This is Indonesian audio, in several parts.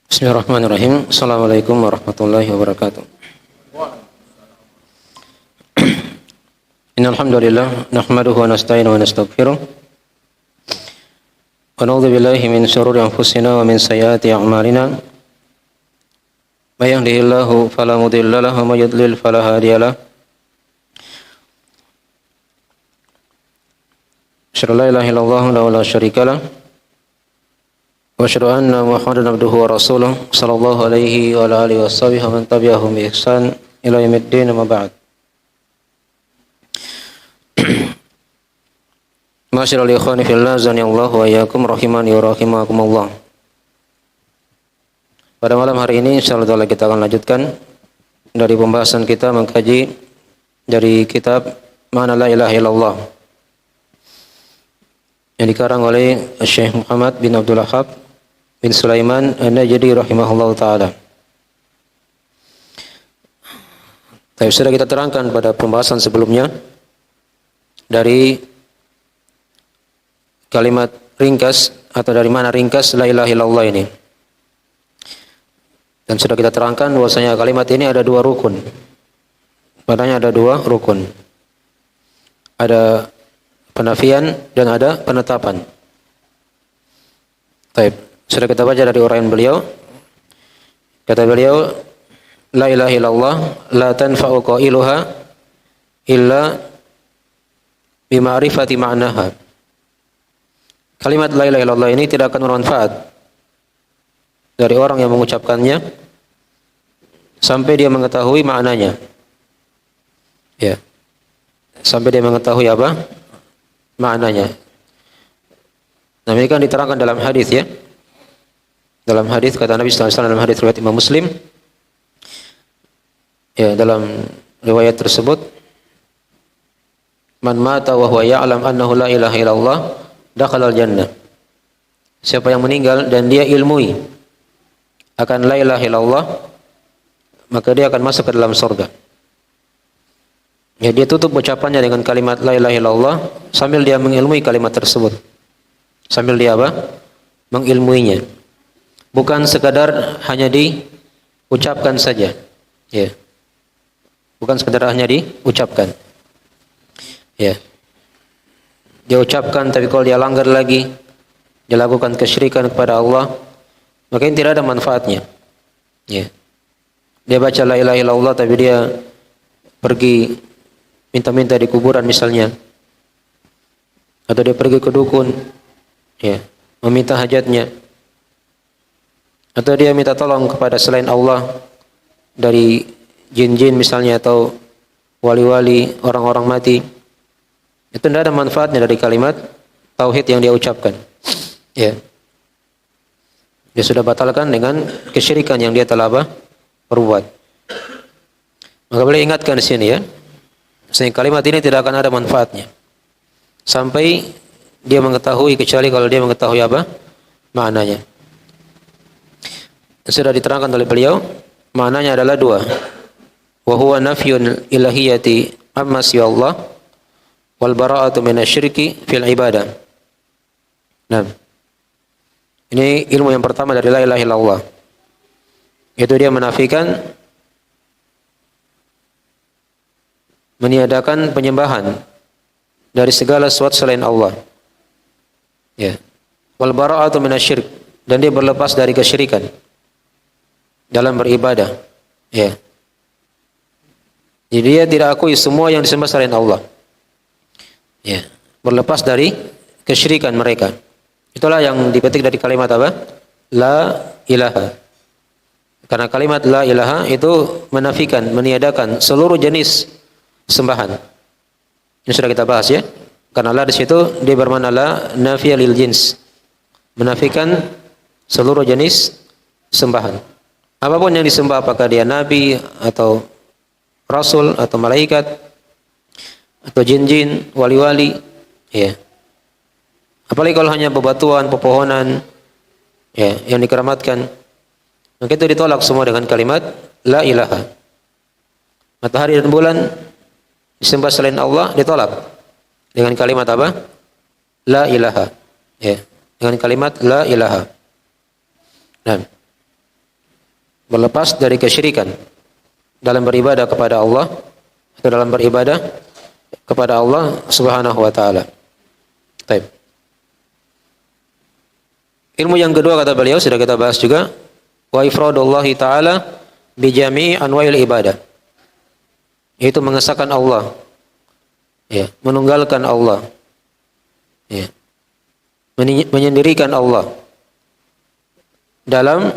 Bismillahirrahmanirrahim. Assalamualaikum warahmatullahi wabarakatuh. Innal hamdalillah nahmaduhu wa nasta'inuhu wa nastaghfiruh. Wa na'udzu billahi min shururi anfusina wa min sayyiati a'malina. May yahdihillahu fala mudilla lahu wa may yudlil fala hadiya lahu. Asyhadu an la ilaha illallah wa la syarika lahu. Wa asyhadu anna Muhammadan abduhu wa rasuluh sallallahu alaihi wa ala alihi washabihi wa man tabi'ahum bi ihsan ila yaumiddin amma ba'd. Ma'asyiral ikhwani fillah azanillahu wa iyyakum rahimani wa rahimakumullah. Pada malam hari ini insyaallah kita akan lanjutkan dari pembahasan kita mengkaji dari kitab Ma'na la ilaha illallah yang dikarang oleh Syekh Muhammad bin Abdul Wahhab bin Sulaiman An-Najdi rahimahullah ta'ala. Tapi sudah kita terangkan pada pembahasan sebelumnya dari kalimat ringkas atau dari mana ringkas la ilaha illallah ini. Dan sudah kita terangkan bahwasanya kalimat ini ada dua rukun. Padanya ada dua rukun. Ada penafian dan ada penetapan. Baik. Sudah kita baca dari uraian beliau. Kata beliau, la ilaha illallah la tanfa'u qailuha illa bima'rifati ma'naha. Kalimat la ilaha illallah ini tidak akan bermanfaat dari orang yang mengucapkannya sampai dia mengetahui maknanya. Ya. Sampai dia mengetahui apa? Maknanya. Nah, ini kan diterangkan dalam hadis ya. Dalam hadis kata Nabi sallallahu alaihi wasallam dalam hadis riwayat Imam Muslim. Ya, dalam riwayat tersebut man mata wa huwa ya'lam annahu la ilaha illallah dakhala al-jannah. Siapa yang meninggal dan dia ilmui akan la ilaha illallah, maka dia akan masuk ke dalam surga. Ya, dia tutup ucapannya dengan kalimat la ilaha illallah sambil dia mengilmui kalimat tersebut. Sambil dia apa? Mengilmuinya. Bukan sekadar hanya diucapkan saja. Ya. Bukan sekadar hanya diucapkan. Ya. Dia ucapkan tapi kalau dia langgar lagi, dia lakukan kesyirikan kepada Allah, maka ini tidak ada manfaatnya. Ya. Dia baca la ilaha illallah tapi dia pergi minta-minta di kuburan misalnya. Atau dia pergi ke dukun, ya, meminta hajatnya. Atau dia minta tolong kepada selain Allah dari jin-jin misalnya atau wali-wali, orang-orang mati. Itu tidak ada manfaatnya dari kalimat tauhid yang dia ucapkan. Ya. Dia sudah batalkan dengan kesyirikan yang dia telah perbuat. Maka boleh ingatkan di sini ya. Sehingga kalimat ini tidak akan ada manfaatnya sampai dia mengetahui, kecuali kalau dia mengetahui apa? Maknanya. Sudah diterangkan oleh beliau, maknanya adalah dua. Wa huwa nafyun ilahiyati amma siwallah wal bara'atu minasyirki fil ibadah. Nah, ini ilmu yang pertama dari la ilaha illallah. Itu dia menafikan, meniadakan penyembahan dari segala sesuatu selain Allah. Ya. Wal bara'atu minasyirik, dan dia berlepas dari kesyirikan dalam beribadah. Ya. Jadi dia tidak akui semua yang disembah selain Allah. Ya. Berlepas dari kesyirikan mereka. Itulah yang dipetik dari kalimat apa? La ilaha. Karena kalimat la ilaha itu menafikan, meniadakan seluruh jenis sembahan. Ini sudah kita bahas ya. Karena la di situ dia bermakna la nafiya lil jins. Menafikan seluruh jenis sembahan. Apapun yang disembah, apakah dia nabi atau rasul atau malaikat atau jin-jin, wali-wali, ya. Apalagi kalau hanya bebatuan, pepohonan, ya, yang dikeramatkan, maka itu ditolak semua dengan kalimat la ilaha. Matahari dan bulan disembah selain Allah ditolak dengan kalimat apa? La ilaha. Ya, dengan kalimat la ilaha. Nah, berlepas dari kesyirikan dalam beribadah kepada Allah atau dalam beribadah kepada Allah Subhanahu wa taala. Baik. Ilmu yang kedua kata beliau sudah kita bahas juga, wa ifradullahi taala bi jami'i anwa'il ibadah. Yaitu mengesahkan Allah. Ya, menunggalkan Allah. Ya. Menyendirikan Allah dalam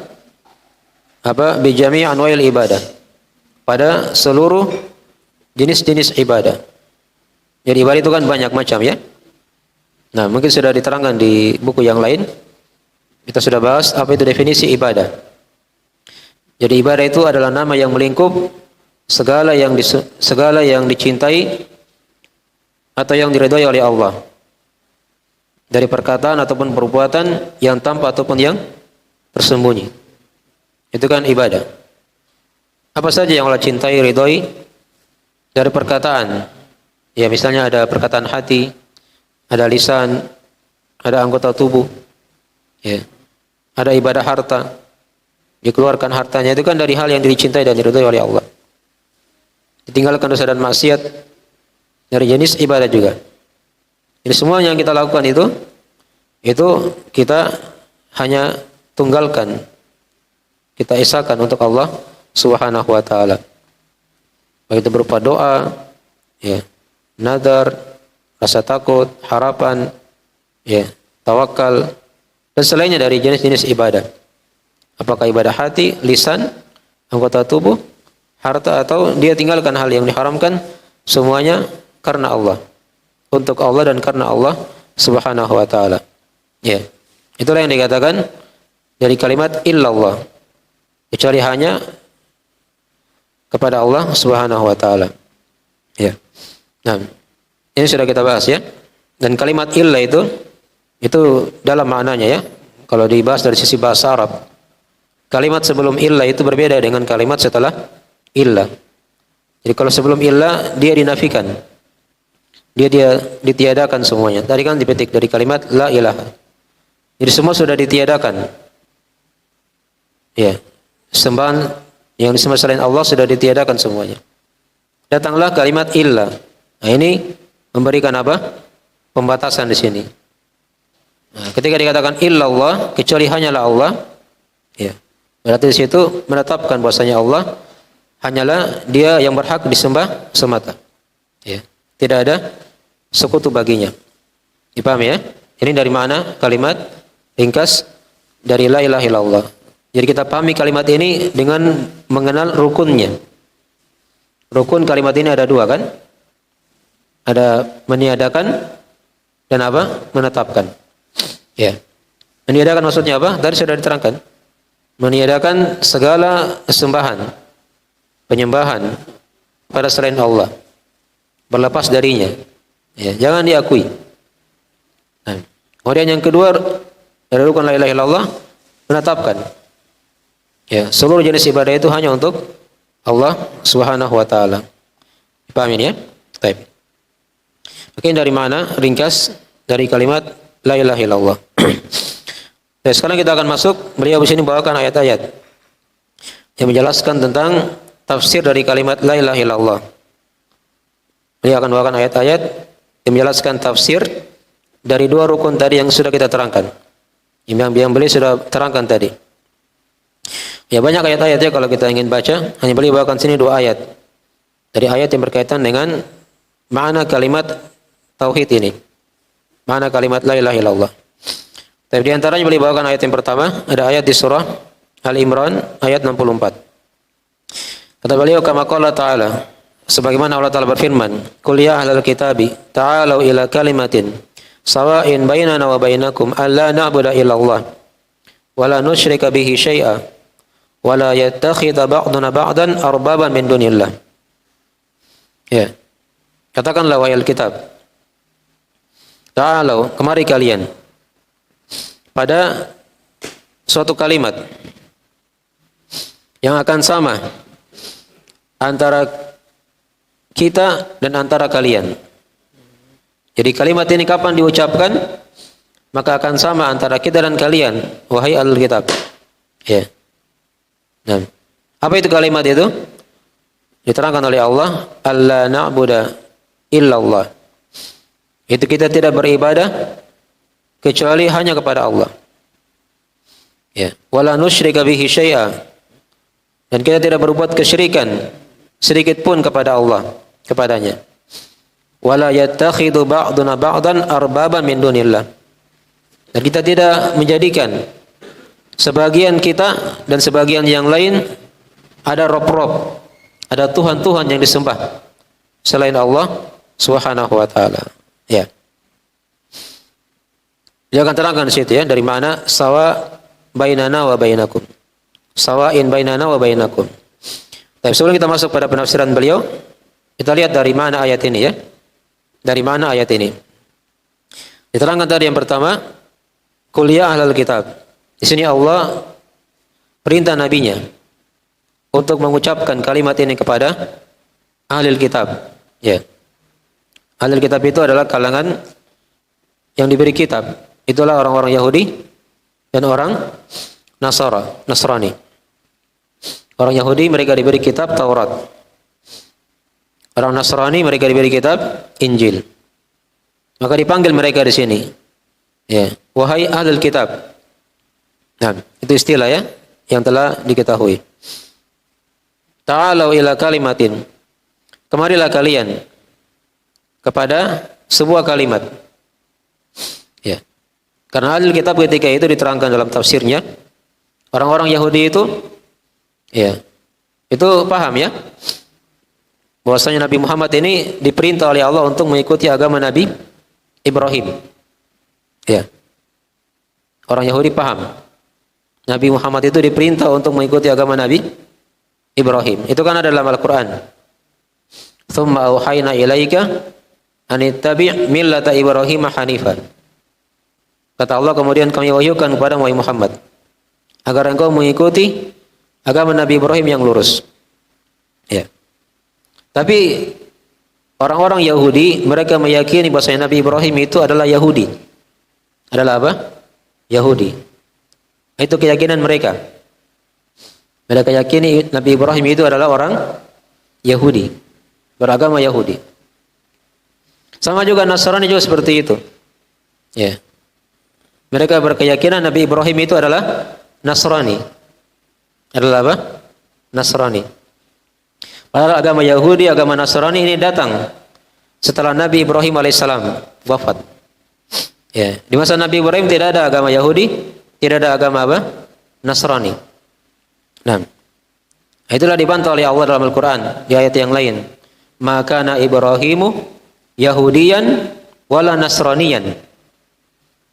bi jami'i anwa'il ibadah. Pada seluruh jenis-jenis ibadah. Jadi ibadah itu kan banyak macam ya. Nah, mungkin sudah diterangkan di buku yang lain. Kita sudah bahas apa itu definisi ibadah. Jadi ibadah itu adalah nama yang melingkup segala yang dicintai atau yang diridhai oleh Allah. Dari perkataan ataupun perbuatan yang tampak ataupun yang tersembunyi. Itu kan ibadah. Apa saja yang Allah cintai, ridhai dari perkataan. Ya, misalnya ada perkataan hati, ada lisan, ada anggota tubuh. Ya. Ada ibadah harta, dikeluarkan hartanya, itu kan dari hal yang dicintai dan diridhai oleh Allah. Ditinggalkan dosa dan maksiat dari jenis ibadah juga. Jadi semua yang kita lakukan itu kita hanya tunggalkan, kita esahkan untuk Allah Subhanahu wa taala. Baik itu berupa doa, ya, nadar, rasa takut, harapan, ya, tawakal, dan selainnya dari jenis-jenis ibadah. Apakah ibadah hati, lisan, anggota tubuh, harta, atau dia tinggalkan hal yang diharamkan, semuanya karena Allah. Untuk Allah dan karena Allah Subhanahu wa taala. Ya. Itulah yang dikatakan dari kalimat illallah. Kecuali hanya kepada Allah Subhanahu wa taala. Ya. Nah, ini sudah kita bahas ya. Dan kalimat illa itu dalam maknanya ya. Kalau dibahas dari sisi bahasa Arab, kalimat sebelum illa itu berbeda dengan kalimat setelah illa. Jadi kalau sebelum illa dia dinafikan. Dia ditiadakan semuanya. Tadi kan dipetik dari kalimat la ilaha. Jadi semua sudah ditiadakan. Ya. Sembahan yang disembah selain Allah sudah ditiadakan semuanya. Datanglah kalimat illa. Nah, ini memberikan apa? Pembatasan di sini. Nah, ketika dikatakan illallah, kecuali hanyalah Allah, ya. Berarti di situ menetapkan bahwasanya Allah hanyalah dia yang berhak disembah semata. Ya. Tidak ada sekutu baginya. Dipahami ya? Ini dari mana kalimat ringkas dari la ilaha illallah. Jadi kita pahami kalimat ini dengan mengenal rukunnya. Rukun kalimat ini ada dua kan? Ada meniadakan dan apa? Menetapkan. Ya. Meniadakan maksudnya apa? Tadi sudah diterangkan. Meniadakan segala sembahan, penyembahan pada selain Allah. Berlepas darinya. Ya, jangan diakui. Nah, kemudian yang kedua dari rukun la ilaha illallah, menetapkan. Ya, seluruh jenis ibadah itu hanya untuk Allah Subhanahu wa taala. Paham ini ya? Baik. Oke, dari mana ringkas dari kalimat la ilaha illallah. Nah, sekarang kita akan masuk, beliau di sini bawakan ayat-ayat yang menjelaskan tentang tafsir dari kalimat la ilaha illallah. Beliau akan bawakan ayat-ayat yang menjelaskan tafsir dari dua rukun tadi yang sudah kita terangkan. Yang beliau sudah terangkan tadi. Ya, banyak ayat-ayatnya kalau kita ingin baca, hanya beliau bawakan sini dua ayat. Dari ayat yang berkaitan dengan makna kalimat tauhid ini. Makna kalimat la ilaha illallah. Tapi di antaranya beliau bawakan ayat yang pertama, ada ayat di surah Al-Imran ayat 64. Kata beliau kama qala ta'ala, sebagaimana Allah Ta'ala berfirman, qul ya ahlal kitabi ta'alu ila kalimatin sawa'in bainana wa bainakum alla na'budu illallah wa la nusyrika bihi syai'a wa la yattakhidha ba'duna ba'dan arbaban min dunillah. Ya. Katakanlah wahai kitab, ta'alu, kemari kalian pada suatu kalimat yang akan sama antara kita dan antara kalian. Jadi kalimat ini kapan diucapkan? Maka akan sama antara kita dan kalian, wahai ahlul kitab. Ya. Nah, Apa itu kalimat itu? Diterangkan oleh Allah, alla na'budu illallah. Itu kita tidak beribadah kecuali hanya kepada Allah. Ya, wala nusyrika bihi syai'a. Dan kita tidak berbuat kesyirikan sedikit pun kepada Allah, kepadanya. Wala yattakhidhu ba'duna ba'dan arbaban min dunillah. Dan kita tidak menjadikan sebagian kita dan sebagian yang lain ada rob-rob, ada tuhan-tuhan yang disembah selain Allah Subhanahu wa taala. Ya. Dia akan terangkan di situ ya, dari mana sawa bainana wa bainakum. Sawa'in bainana wa bainakum. Tapi sebelum kita masuk pada penafsiran beliau, kita lihat dari mana ayat ini ya. Dari mana ayat ini? Diterangkan tadi yang pertama, qul ya ahlal kitab. Di sini Allah perintah nabinya untuk mengucapkan kalimat ini kepada ahlul kitab. Ya. Ahlul kitab itu adalah kalangan yang diberi kitab. Itulah orang-orang Yahudi dan orang Nasrani. Orang Yahudi mereka diberi kitab Taurat. Orang Nasrani mereka diberi kitab Injil. Maka dipanggil mereka di sini. Ya, wahai ahlul kitab. Nah, itu istilah ya yang telah diketahui. Ta'alau ila kalimatin. Kemarilah kalian kepada sebuah kalimat. Ya. Karena ahlul kitab ketika itu diterangkan dalam tafsirnya, orang-orang Yahudi itu ya, itu paham ya, bahwasanya Nabi Muhammad ini diperintah oleh Allah untuk mengikuti agama Nabi Ibrahim. Ya. Orang Yahudi paham. Nabi Muhammad itu diperintah untuk mengikuti agama Nabi Ibrahim. Itu kan ada dalam Al-Qur'an. Tsumma auhayna ilaika an ittabi' millata Ibrahim hanifan. Kata Allah, kemudian kami wahyukan kepada Muhammad agar engkau mengikuti agama Nabi Ibrahim yang lurus. Ya. Tapi orang-orang Yahudi mereka meyakini bahwa Nabi Ibrahim itu adalah Yahudi. Adalah apa? Yahudi. Itu keyakinan mereka. Mereka yakini Nabi Ibrahim itu adalah orang Yahudi, beragama Yahudi. Sama juga Nasrani juga seperti itu. Ya. Mereka berkeyakinan Nabi Ibrahim itu adalah Nasrani. Adalah apa? Nasrani. Padahal agama Yahudi, agama Nasrani ini datang setelah Nabi Ibrahim alaihissalam wafat. Ya, di masa Nabi Ibrahim tidak ada agama Yahudi, tidak ada agama apa? Nasrani. Nah, itulah dibantah oleh Allah dalam Al-Quran di ayat yang lain. Maka na Ibrahimu Yahudiyan wala Nasraniyan,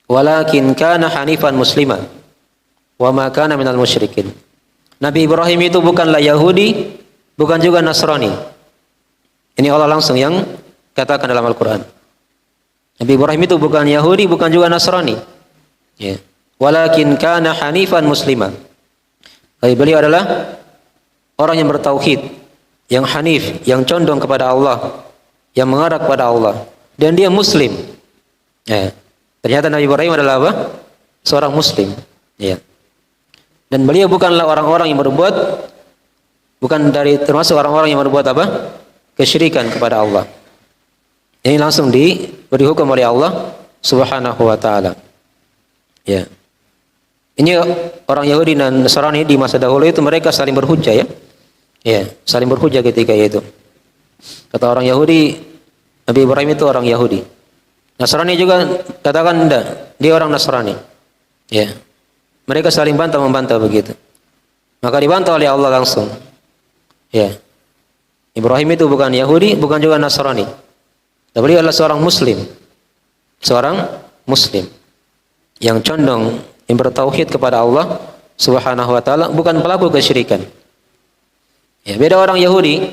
walakin kana hanifan musliman, wa ma kana minal musyrikin. Nabi Ibrahim itu bukanlah Yahudi, bukan juga Nasrani. Ini Allah langsung yang katakan dalam Al-Quran. Nabi Ibrahim itu bukan Yahudi, bukan juga Nasrani. Ya. Walakin kana hanifan musliman. Tapi beliau adalah orang yang bertauhid, yang hanif, yang condong kepada Allah, yang mengarah kepada Allah. Dan dia Muslim. Ya. Ternyata Nabi Ibrahim adalah apa? Seorang Muslim. Ya. Dan beliau bukanlah orang-orang yang berbuat, bukan dari termasuk orang-orang yang berbuat apa? Kesyirikan kepada Allah. Ini langsung diberi hukum oleh Allah Subhanahu wa taala. Ya. Ini orang Yahudi dan Nasrani di masa dahulu itu mereka saling berhujjah ya. Ya, saling berhujjah ketika itu. Kata orang Yahudi, Nabi Ibrahim itu orang Yahudi. Nasrani juga katakan enggak, dia orang Nasrani. Ya. Mereka saling bantah-membantah begitu. Maka dibantah oleh Allah langsung. Ya. Ibrahim itu bukan Yahudi, bukan juga Nasrani. Tapi beliau adalah seorang Muslim. Seorang Muslim yang condong, yang bertauhid kepada Allah Subhanahu wa taala, bukan pelaku kesyirikan. Ya, beda orang Yahudi,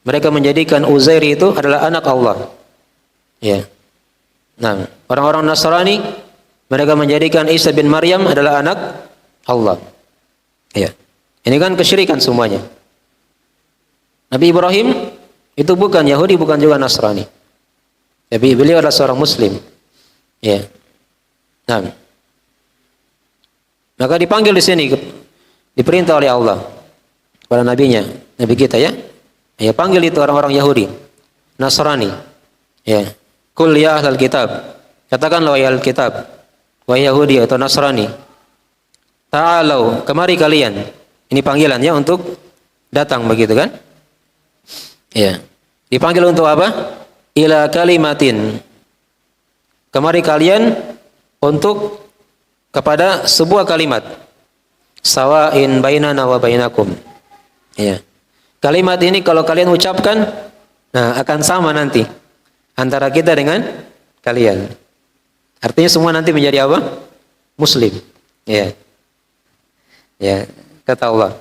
mereka menjadikan Uzair itu adalah anak Allah. Ya. Nah, orang-orang Nasrani mereka menjadikan Isa bin Maryam adalah anak Allah. Ya. Ini kan kesyirikan semuanya. Nabi Ibrahim itu bukan Yahudi, bukan juga Nasrani. Tapi beliau adalah seorang Muslim. Ya. Nah. Maka dipanggil di sini, diperintah oleh Allah kepada nabinya, nabi kita ya. Ya, panggil itu orang-orang Yahudi, Nasrani. Ya. Qul ya ahlal kitab. Katakanlah wahai ahlul kitab, wahai Yahudi atau Nasrani. Ta'alau, kemari kalian. Ini panggilannya untuk datang begitu kan? Ya. Dipanggil untuk apa? Ila kalimatin. Kemari kalian untuk kepada sebuah kalimat. Sawa'in bainana wa bainakum. Ya. Kalimat ini kalau kalian ucapkan, nah akan sama nanti antara kita dengan kalian. Artinya semua nanti menjadi apa? Muslim. Ya. Ya, kata Allah.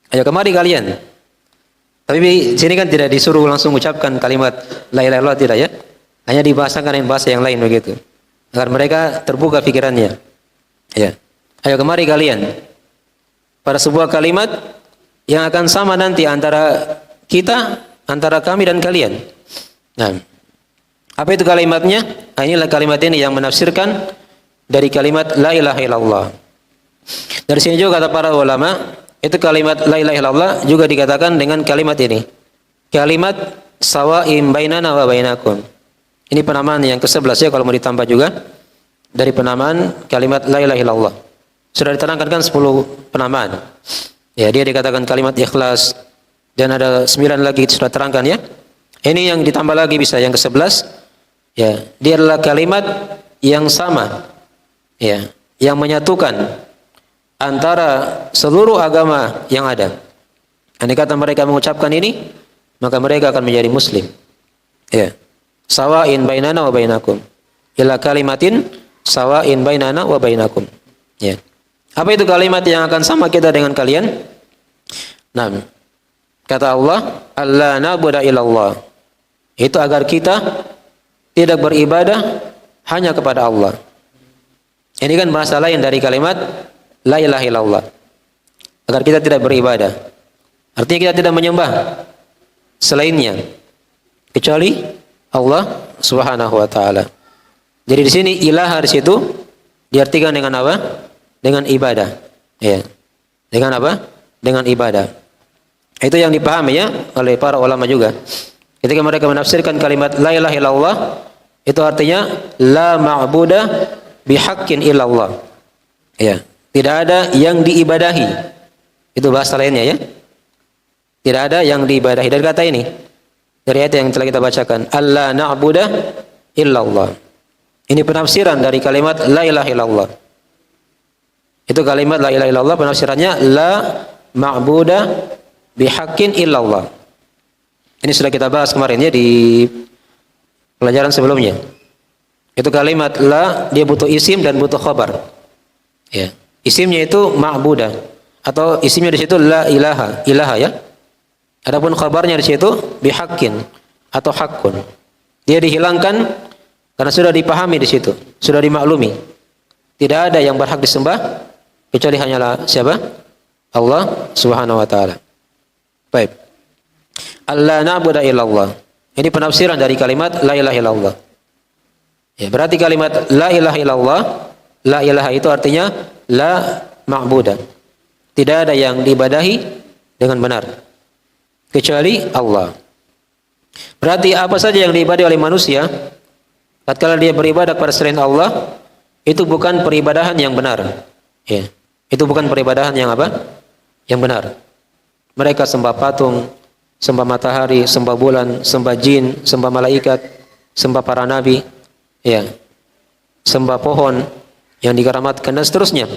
Ayo kemari kalian. Tapi sini kan tidak disuruh langsung ucapkan kalimat la ilaha illallah, tidak ya. Hanya dibahasakan dengan bahasa yang lain begitu. Agar mereka terbuka pikirannya. Ya. Ayo kemari kalian. Pada sebuah kalimat yang akan sama nanti antara kita, antara kami dan kalian. Nah, apa itu kalimatnya? Nah, inilah kalimat ini yang menafsirkan dari kalimat la ilaha illallah. Dari sini juga kata para ulama, itu kalimat la ilaha illallah juga dikatakan dengan kalimat ini. Kalimat sawa'im bainana wa bainakum. Ini penamaan yang ke-11 ya, kalau mau ditambah juga dari penamaan kalimat la ilaha illallah. Sudah diterangkan kan 10 penamaan. Ya, dia dikatakan kalimat ikhlas dan ada 9 lagi sudah terangkan ya. Ini yang ditambah lagi bisa yang ke-11. Ya, dia adalah kalimat yang sama. Ya, yang menyatukan antara seluruh agama yang ada. Andai kata mereka mengucapkan ini, maka mereka akan menjadi muslim. Ya. Sawa'in bainana wa bainakum. Ila kalimatin sawa'in bainana wa bainakum. Ya. Apa itu kalimat yang akan sama kita dengan kalian? Nah, kata Allah, alla na'budu illallah. Itu agar kita tidak beribadah hanya kepada Allah. Ini kan bahasa lain dari kalimat la ilaha illallah. Agar kita tidak beribadah. Artinya kita tidak menyembah selainnya kecuali Allah Subhanahu wa taala. Jadi di sini ilaha di situ diartikan dengan apa? Dengan ibadah. Ya. Dengan apa? Dengan ibadah. Itu yang dipahami ya oleh para ulama juga. Ketika mereka menafsirkan kalimat la ilaha illallah, itu artinya la ma'budah bihaqqin illallah. Ya, tidak ada yang diibadahi. Itu bahasa lainnya ya. Tidak ada yang diibadahi. Dari kata ini, dari ayat yang telah kita bacakan, alla na'budah illallah. Ini penafsiran dari kalimat la ilaha illallah. Itu kalimat la ilaha illallah penafsirannya la ma'budah bihaqqin illallah. Ini sudah kita bahas kemarin ya di pelajaran sebelumnya. Itu kalimat la, dia butuh isim dan butuh khabar. Ya. Isimnya itu ma'budah atau isimnya di situ la ilaha, ilaha ya. Adapun khabarnya di situ bihaqqin atau haqqun. Dia dihilangkan karena sudah dipahami di situ, sudah dimaklumi. Tidak ada yang berhak disembah kecuali hanyalah siapa? Allah Subhanahu wa taala. Baik. Alla na'budu illallah. Ini penafsiran dari kalimat la ilaha illallah. Ya, berarti kalimat la ilaha illallah, la ilaha itu artinya la ma'budah. Tidak ada yang diibadahi dengan benar kecuali Allah. Berarti apa saja yang diibadahi oleh manusia, tatkala dia beribadah kepada selain Allah, itu bukan peribadahan yang benar. Ya. Itu bukan peribadahan yang apa? Yang benar. Mereka sembah patung, sembah matahari, sembah bulan, sembah jin, sembah malaikat, sembah para nabi, ya, sembah pohon yang dikeramatkan dan seterusnya.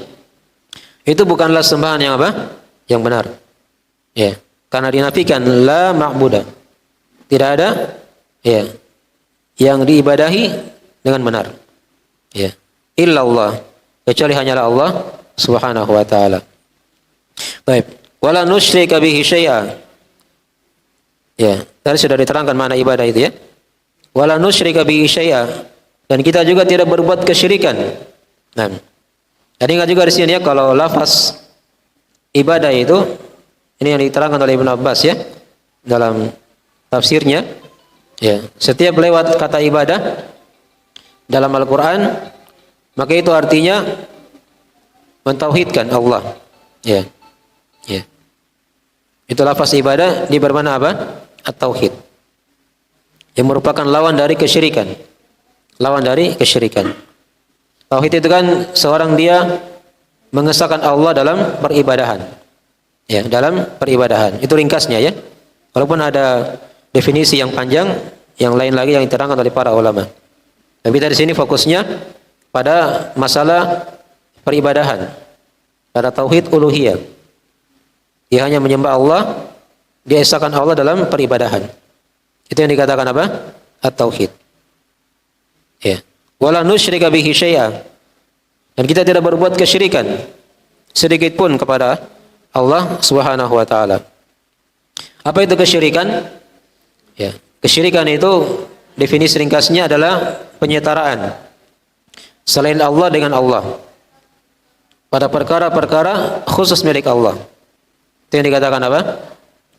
Itu bukanlah sembahan yang apa? Yang benar. Ya, karena dinafikan la ma'budah. Tidak ada ya yang diibadahi dengan benar. Ya, illallah, kecuali hanyalah Allah Subhanahu wa taala. Baik, wala nusyrika bihi syai'a. Ya, tadi sudah diterangkan mana ibadah itu ya. Wala nusyrika bihi syai'a, dan kita juga tidak berbuat kesyirikan. Nah, jadi ingat juga di sini ya kalau lafaz ibadah itu ini yang diterangkan oleh Ibnu Abbas ya dalam tafsirnya. Ya, setiap lewat kata ibadah dalam Al-Qur'an maka itu artinya mentauhidkan Allah. Ya. Ya. Itu lafaz ibadah di bermana apa? At-tauhid. Yang merupakan lawan dari kesyirikan. Lawan dari kesyirikan. Tauhid itu kan seorang dia mengesahkan Allah dalam peribadahan. Ya, dalam peribadahan. Itu ringkasnya ya. Walaupun ada definisi yang panjang, yang lain lagi yang diterangkan oleh para ulama. Tapi dari sini fokusnya pada masalah peribadahan. Pada tauhid uluhiyah. Dia hanya menyembah Allah, dia esahkan Allah dalam peribadahan. Itu yang dikatakan apa? At-tauhid. Ya. Wala nusyrika bihi syai'a. Dan kita tidak berbuat kesyirikan sedikit pun kepada Allah Subhanahu wa taala. Apa itu kesyirikan? Ya, kesyirikan itu definisi ringkasnya adalah penyetaraan selain Allah dengan Allah pada perkara-perkara khusus milik Allah. Itu yang dikatakan apa?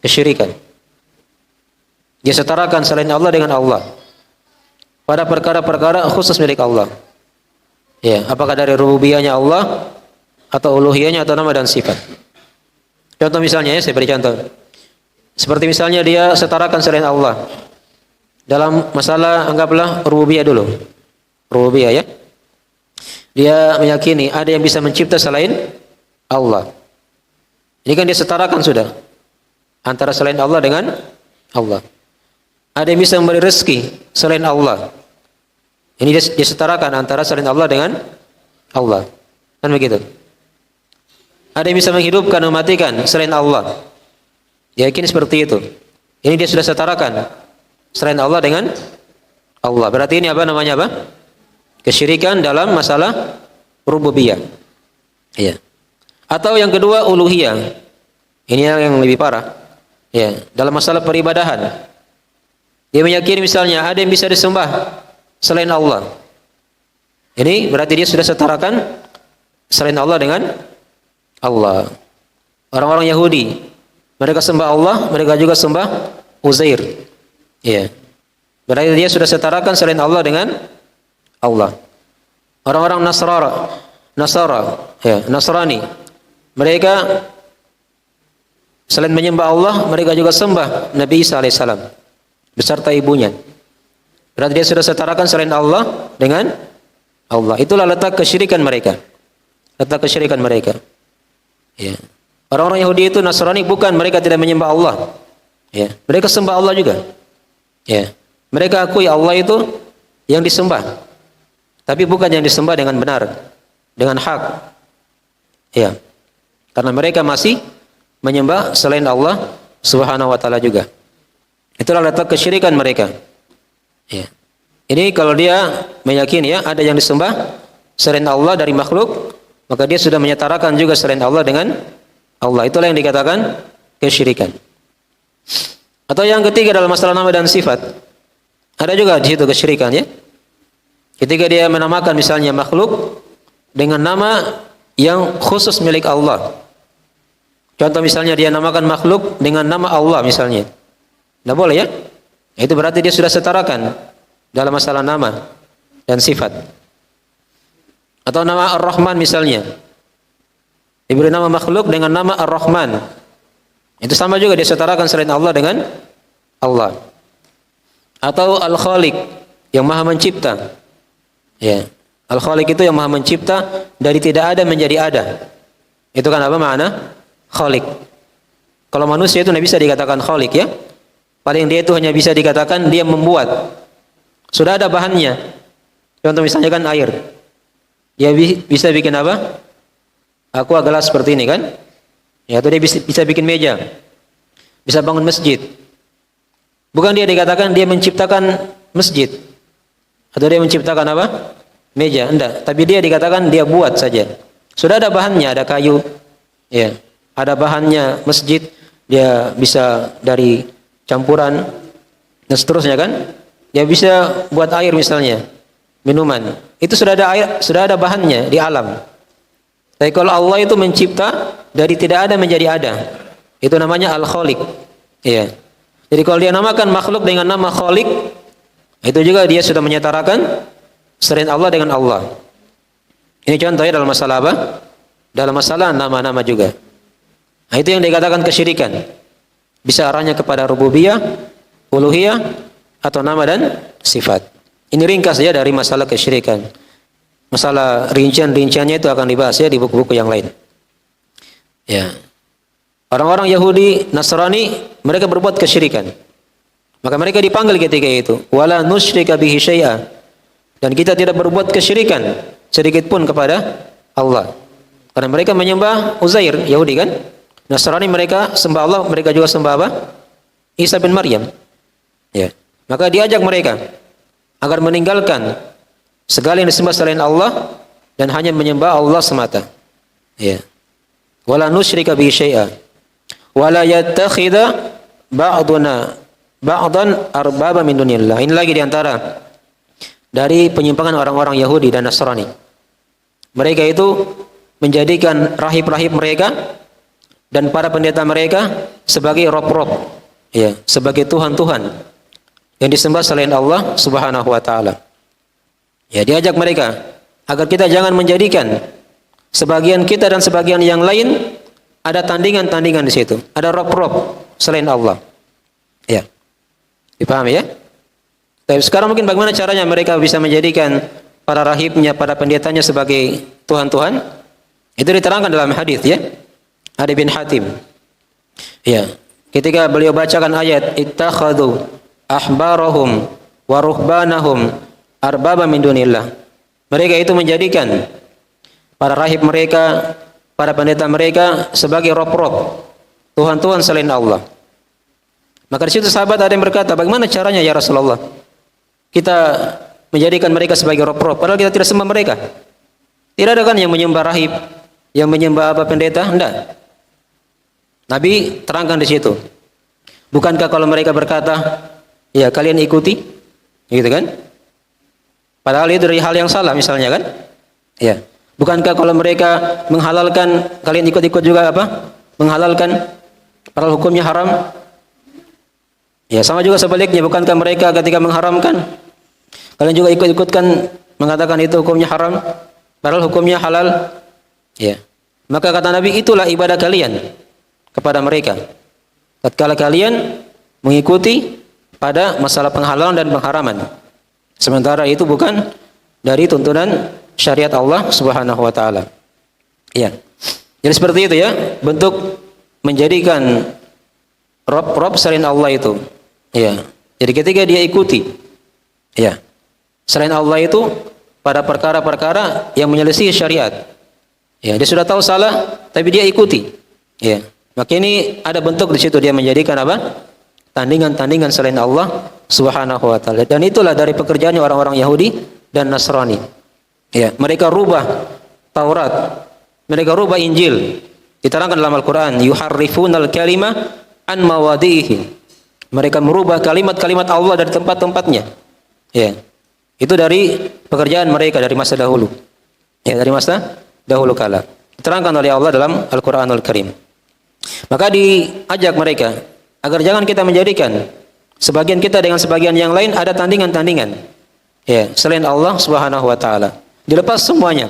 Kesyirikan. Dia setarakan selain Allah dengan Allah pada perkara-perkara khusus milik Allah. Ya, apakah dari rububiyahnya Allah atau uluhiyahnya atau nama dan sifat. Contoh misalnya ya, saya beri contoh. Seperti misalnya dia setarakan selain Allah dalam masalah, anggaplah rububiyah dulu. Rububiyah ya. Dia meyakini ada yang bisa mencipta selain Allah. Ini kan dia setarakan sudah antara selain Allah dengan Allah. Ada yang bisa memberi rezeki selain Allah. Ini dia setarakan antara selain Allah dengan Allah. Kan begitu. Ada yang bisa menghidupkan dan mematikan selain Allah. Dia yakin seperti itu. Ini dia sudah setarakan selain Allah dengan Allah. Berarti ini apa namanya apa? Kesyirikan dalam masalah rububiyah. Iya. Atau yang kedua uluhiyah. Ini yang lebih parah. Ya, dalam masalah peribadahan. Dia meyakini misalnya ada yang bisa disembah selain Allah. Ini berarti dia sudah setarakan selain Allah dengan Allah. Orang-orang Yahudi, mereka sembah Allah, mereka juga sembah Uzair. Ya. Berarti dia sudah setarakan selain Allah dengan Allah. Orang-orang Nasrani, mereka selain menyembah Allah, mereka juga sembah Nabi Isa alaihissalam beserta ibunya. Berarti dia sudah setarakan selain Allah dengan Allah. Itulah letak kesyirikan mereka. Letak kesyirikan mereka. Ya. Orang-orang Yahudi itu Nasrani bukan mereka tidak menyembah Allah. Ya. Mereka sembah Allah juga. Ya. Mereka akui Allah itu yang disembah. Tapi bukan yang disembah dengan benar, dengan hak. Ya. Karena mereka masih menyembah selain Allah Subhanahu wa taala juga. Itulah letak kesyirikan mereka. Ya. Ini kalau dia meyakini ya ada yang disembah selain Allah dari makhluk, maka dia sudah menyetarakan juga selain Allah dengan Allah. Itulah yang dikatakan kesyirikan. Atau yang ketiga dalam masalah nama dan sifat. Ada juga di situ kesyirikan ya. Ketika dia menamakan misalnya makhluk dengan nama yang khusus milik Allah. Contoh misalnya dia namakan makhluk dengan nama Allah misalnya. Tidak boleh ya. Itu berarti dia sudah setarakan dalam masalah nama dan sifat. Atau nama Ar-Rahman misalnya. Diberi nama makhluk dengan nama Ar-Rahman. Itu sama juga dia setarakan selain Allah dengan Allah. Atau Al-Khaliq yang Maha Mencipta. Ya. Al-Khaliq itu yang Maha Mencipta dari tidak ada menjadi ada. Itu kan apa makna Khaliq? Kalau manusia itu tidak bisa dikatakan Khaliq ya. Paling dia itu hanya bisa dikatakan dia membuat. Sudah ada bahannya. Contoh misalnya kan air. Dia bisa bikin apa? Aqua gelas seperti ini kan? Ya, atau dia bisa bikin meja. Bisa bangun masjid. Bukan dia dikatakan dia menciptakan masjid. Atau dia menciptakan apa? Meja, enggak. Tapi dia dikatakan dia buat saja. Sudah ada bahannya, ada kayu. Ya, ada bahannya masjid. Dia bisa dari campuran dan seterusnya kan? Dia bisa buat air misalnya, minuman. Itu sudah ada air, sudah ada bahannya di alam. Tapi kalau Allah itu mencipta dari tidak ada menjadi ada. Itu namanya Al-Khaliq. Ya. Jadi kalau dia namakan makhluk dengan nama Khaliq, itu juga dia sudah menyetarakan selain Allah dengan Allah. Ini contohnya dalam masalah apa? Dalam masalah nama-nama juga. Nah, itu yang dikatakan kesyirikan. Bisa arahnya kepada rububiyah, uluhiyah, atau nama dan sifat. Ini ringkas ya dari masalah kesyirikan. Masalah rincian-rinciannya itu akan dibahas ya di buku-buku yang lain. Ya. Orang-orang Yahudi, Nasrani, mereka berbuat kesyirikan. Maka mereka dipanggil ketika itu, wala nusyrika bihi syai'a. Dan kita tidak berbuat kesyirikan sedikit pun kepada Allah. Karena mereka menyembah Uzair, Yahudi kan? Nasrani mereka sembah Allah, mereka juga sembah apa? Isa bin Maryam. Ya. Maka diajak mereka agar meninggalkan segala yang disembah selain Allah dan hanya menyembah Allah semata. Ya. Wala nusyrika bihi syai'a. Wala yattakhidha ba'duna ba'dan arbaba min dunillah. Ini lagi diantara dari penyimpangan orang-orang Yahudi dan Nasrani. Mereka itu menjadikan rahib-rahib mereka dan para pendeta mereka sebagai rob-rob, ya, sebagai tuhan-tuhan yang disembah selain Allah Subhanahu wa taala. Ya, diajak mereka agar kita jangan menjadikan sebagian kita dan sebagian yang lain ada tandingan-tandingan di situ, ada rob-rob selain Allah. Ya. Dipahami ya? Tapi sekarang mungkin bagaimana caranya mereka bisa menjadikan para rahibnya, para pendetanya sebagai tuhan-tuhan? Itu diterangkan dalam hadis ya. Adi bin Hatim. Ya, ketika beliau bacakan ayat ittakhadhu ahbarahum wa ruhbanahum arbaba min dunillah. Mereka itu menjadikan para rahib mereka, para pendeta mereka sebagai rob-rob, tuhan-tuhan selain Allah. Maka di situ sahabat ada yang berkata, bagaimana caranya ya Rasulullah? Kita menjadikan mereka sebagai rob-rob, padahal kita tidak sembah mereka. Tidak ada kan yang menyembah rahib, yang menyembah apa pendeta? Tidak. Nabi terangkan di situ. Bukankah kalau mereka berkata, ya kalian ikuti, gitu kan? Padahal itu dari hal yang salah misalnya kan? Ya. Bukankah kalau mereka menghalalkan, kalian ikut-ikut juga apa? Menghalalkan, padahal hukumnya haram? Ya, sama juga sebaliknya, bukankah mereka ketika mengharamkan, kalian juga ikut-ikutkan mengatakan itu hukumnya haram, padahal hukumnya halal? Ya. Maka kata Nabi, itulah ibadah kalian kepada mereka. Tatkala kalian mengikuti pada masalah penghalalan dan pengharaman. Sementara itu bukan dari tuntunan syariat Allah Subhanahu wa taala. Ya. Jadi seperti itu ya, bentuk menjadikan rob selain Allah itu. Ya. Jadi ketika dia ikuti, ya, selain Allah itu pada perkara-perkara yang menyelesaikan syariat, ya, dia sudah tahu salah, tapi dia ikuti, ya, maka ini ada bentuk di situ dia menjadikan apa? Tandingan-tandingan selain Allah Subhanahu wa taala. Dan itulah dari pekerjaannya orang-orang Yahudi dan Nasrani. Ya, mereka rubah Taurat, mereka rubah Injil. Diterangkan dalam Al-Qur'an, yuharrifunal kalima an mawadhihi. Mereka merubah kalimat-kalimat Allah dari tempat-tempatnya. Ya. Itu dari pekerjaan mereka dari masa dahulu. Ya, dari masa dahulu kala. Diterangkan oleh Allah dalam Al-Qur'anul Karim. Maka diajak mereka agar jangan kita menjadikan sebagian kita dengan sebagian yang lain ada tandingan-tandingan. Ya, selain Allah Subhanahu wa taala. Dilepas semuanya.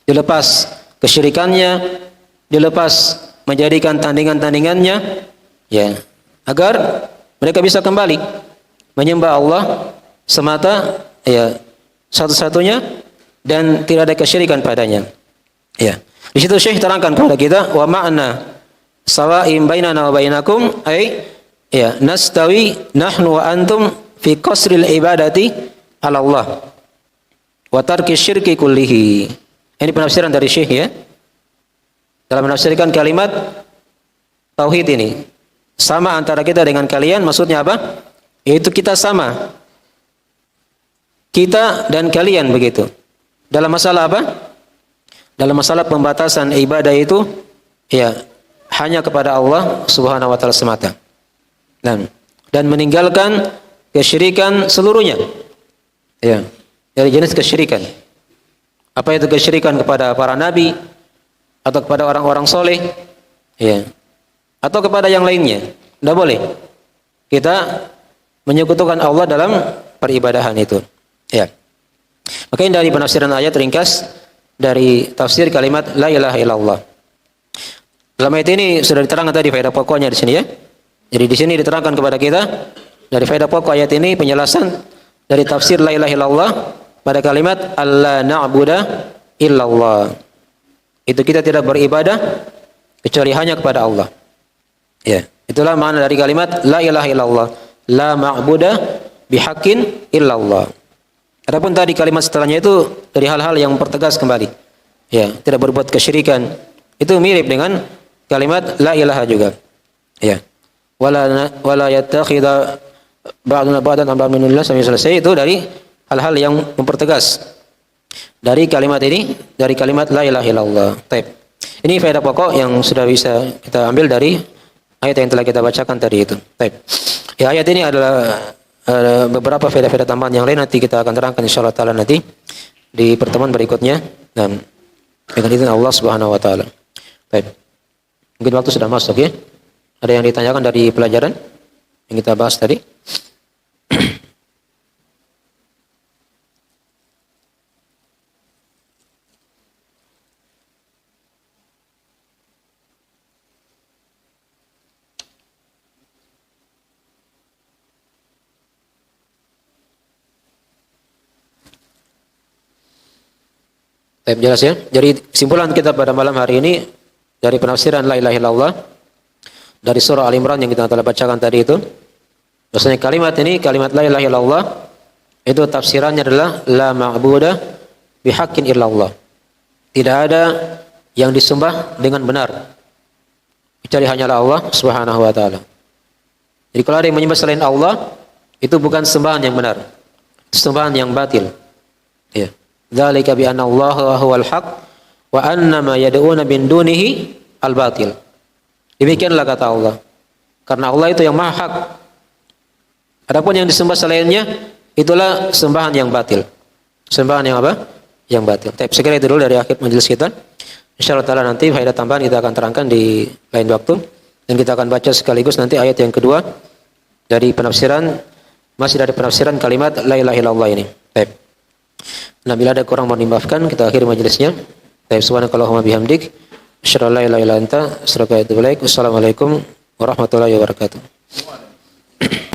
Dilepas kesyirikannya, dilepas menjadikan tandingan-tandingannya, ya, agar mereka bisa kembali menyembah Allah semata, ya, satu-satunya dan tidak ada kesyirikan padanya. Ya. Di situ Syekh terangkan kepada kita wa ma'na sawa'im bainana wa bainakum ay ya nastawi nahnu wa antum fi qasril ibadati ala Allah wa tarki syirki kullihi. Ini penafsiran dari Syekh ya. Dalam menafsirkan kalimat tauhid ini. Sama antara kita dengan kalian, maksudnya apa? Yaitu kita sama. Kita dan kalian begitu. Dalam masalah apa? Dalam masalah pembatasan ibadah itu, ya, hanya kepada Allah Subhanahu wa taala semata. Dan meninggalkan kesyirikan seluruhnya. Ya, dari jenis kesyirikan. Apa itu kesyirikan kepada para nabi atau kepada orang-orang soleh, ya, atau kepada yang lainnya. Tidak boleh kita menyekutukan Allah dalam peribadahan itu. Ya. Maka ini dari penafsiran ayat ringkas dari tafsir kalimat la ilaha illallah. Dalam ayat ini sudah diterangkan tadi faedah pokoknya di sini ya. Jadi di sini diterangkan kepada kita dari faedah pokok ayat ini penjelasan dari tafsir la ilaha illallah pada kalimat alla na'budu illallah. Itu kita tidak beribadah kecuali hanya kepada Allah. Ya, itulah makna dari kalimat la ilaha illallah, la ma'budu bihaqqin illallah. Adapun tadi kalimat setelahnya itu dari hal-hal yang mempertegas kembali. Ya, tidak berbuat kesyirikan. Itu mirip dengan kalimat la ilaha juga. Ya. Wala yattakhidha ba'duna ba'dan arbab minillah sampai selesai. Itu dari hal-hal yang mempertegas dari kalimat ini, dari kalimat la ilaha illallah. Baik. Ini faedah pokok yang sudah bisa kita ambil dari ayat yang telah kita bacakan tadi itu. Baik. Ya, ayat ini adalah beberapa faedah-faedah tambahan yang lain nanti kita akan terangkan insyaallah taala nanti di pertemuan berikutnya dan dengan izin Allah Subhanahu wa taala. Baik. Mungkin waktu sudah masuk ya. Ada yang ditanyakan dari pelajaran yang kita bahas tadi? Baik, jelas ya. Jadi kesimpulan kita pada malam hari ini dari penafsiran la ilaha illallah dari surah Al-Imran yang kita telah bacakan tadi itu, bahwasanya kalimat ini, kalimat la ilaha illallah itu tafsirannya adalah la ma'budu bihaqqin illallah. Tidak ada yang disembah dengan benar kecuali hanyalah Allah Subhanahu wa taala. Jadi kalau ada yang menyembah selain Allah, itu bukan sembahan yang benar. Itu sembahan yang batil. Ya. Dzalika bi anna Allaha huwal haq wa anna ma yad'una min dunihi al-batil. Demikianlah kata Allah. Karena Allah itu yang maha hak. Adapun yang disembah selainnya itulah sembahan yang batil. Sembahan yang apa? Yang batil. Tapi sekali itu dulu dari akhir majelis kita. Insyaallah taala nanti faedah tambahan kita akan terangkan di lain waktu dan kita akan baca sekaligus nanti ayat yang kedua dari penafsiran, masih dari penafsiran kalimat la ilaha illallah ini. Baik. Nah, bila ada kurang mohon dimaafkan, kita akhiri majelisnya. Baik, subhanakallahumma bihamdik asyhadu an la ilaha illa anta astaghfiruka wa atubu ilaik. Wassalamualaikum warahmatullahi wabarakatuh.